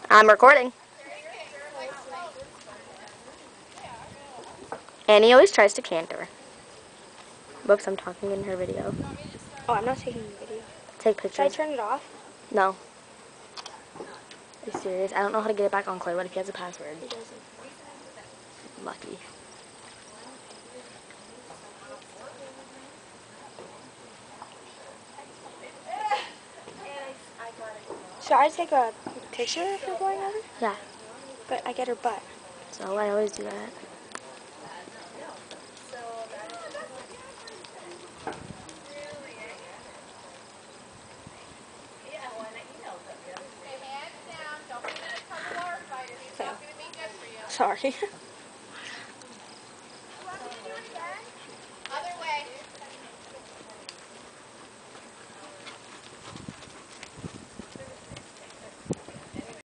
I'm recording. Annie always tries to canter. Whoops, I'm talking in her video. Oh, I'm not taking a video. Take Should I pictures. turn it off? No. Are you serious? I don't know how to get it back on Clay. What if he has a password? He doesn't. Lucky. Should I take a picture if you're going over? Yeah. But I get her butt. So I always do that. So, sorry.